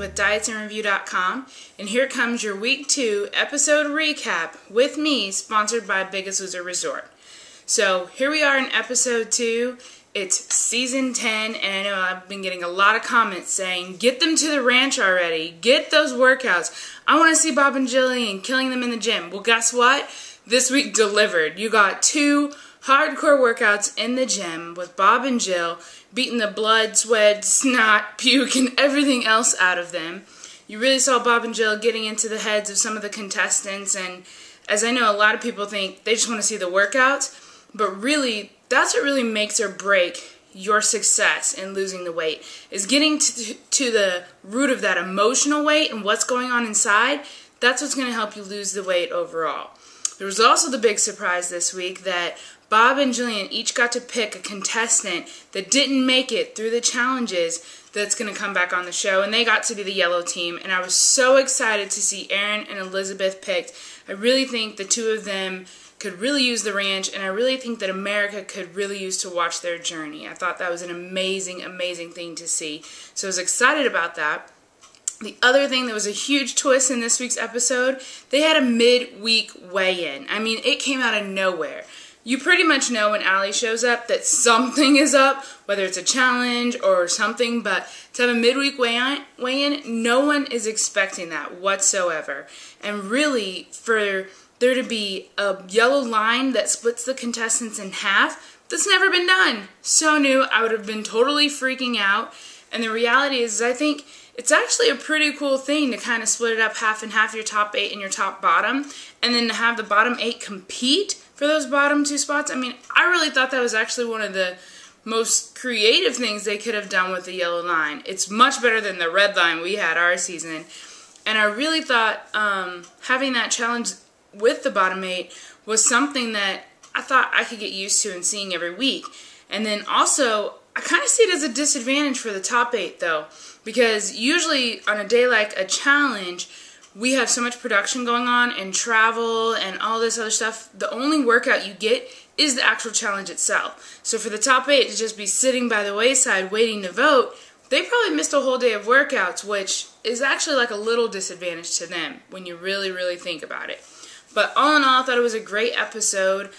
with dietsandreview.com, and here comes your Week 2 episode recap with me, sponsored by Biggest Loser Resort. So here we are in episode 2. It's season 10, and I know I've been getting a lot of comments saying, get them to the ranch already, get those workouts. I want to see Bob and Jillian killing them in the gym. Well, guess what? This week delivered. You got 2 hardcore workouts in the gym with Bob and Jill, beating the blood, sweat, snot, puke, and everything else out of them. You really saw Bob and Jill getting into the heads of some of the contestants, and as I know, a lot of people think they just want to see the workouts, but really, that's what really makes or break your success in losing the weight, is getting to the root of that emotional weight and what's going on inside. That's what's going to help you lose the weight overall. There was also the big surprise this week that Bob and Jillian each got to pick a contestant that didn't make it through the challenges that's going to come back on the show, and they got to be the yellow team, and I was so excited to see Aaron and Elizabeth picked. I really think the 2 of them could really use the ranch, and I really think that America could really use to watch their journey. I thought that was an amazing, amazing thing to see, so I was excited about that. The other thing that was a huge twist in this week's episode, they had a midweek weigh-in. I mean, it came out of nowhere. You pretty much know when Allie shows up that something is up, whether it's a challenge or something, but to have a midweek weigh-in, no one is expecting that whatsoever. And really, for there to be a yellow line that splits the contestants in half, that's never been done. So new, I would have been totally freaking out. And the reality is I think it's actually a pretty cool thing to kind of split it up half and half, your top 8 and your top bottom, and then to have the bottom 8 compete for those bottom 2 spots. I mean, I really thought that was actually one of the most creative things they could have done with the yellow line. It's much better than the red line we had our season. And I really thought having that challenge with the bottom 8 was something that I thought I could get used to and seeing every week. And then also, I kind of see it as a disadvantage for the top 8 though, because usually on a day like a challenge, we have so much production going on and travel and all this other stuff. The only workout you get is the actual challenge itself. So for the top 8 to just be sitting by the wayside waiting to vote, they probably missed a whole day of workouts, which is actually like a little disadvantage to them when you really, really think about it. But all in all, I thought it was a great episode.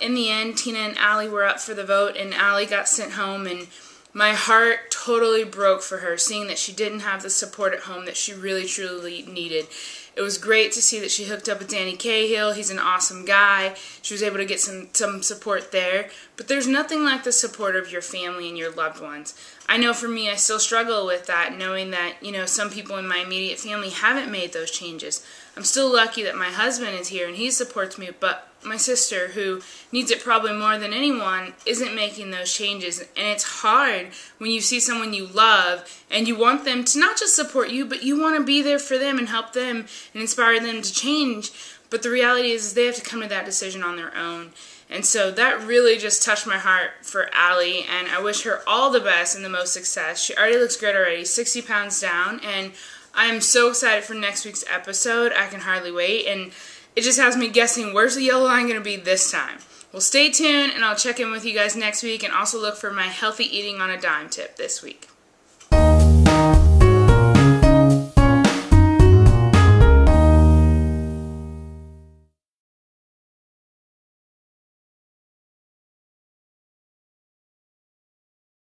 In the end, Tina and Allie were up for the vote, and Allie got sent home, and my heart totally broke for her, seeing that she didn't have the support at home that she really, truly needed. It was great to see that she hooked up with Danny Cahill. He's an awesome guy. She was able to get some support there. But there's nothing like the support of your family and your loved ones. I know for me, I still struggle with that, knowing that, you know, some people in my immediate family haven't made those changes. I'm still lucky that my husband is here and he supports me, but my sister, who needs it probably more than anyone, isn't making those changes. And it's hard when you see someone you love and you want them to not just support you, but you want to be there for them and help them and inspire them to change. But the reality is they have to come to that decision on their own. And so that really just touched my heart for Allie, and I wish her all the best and the most success. She already looks great already, 60 pounds down, and I am so excited for next week's episode. I can hardly wait, and it just has me guessing, where's the yellow line going to be this time? Well, stay tuned, and I'll check in with you guys next week, and also look for my healthy eating on a dime tip this week.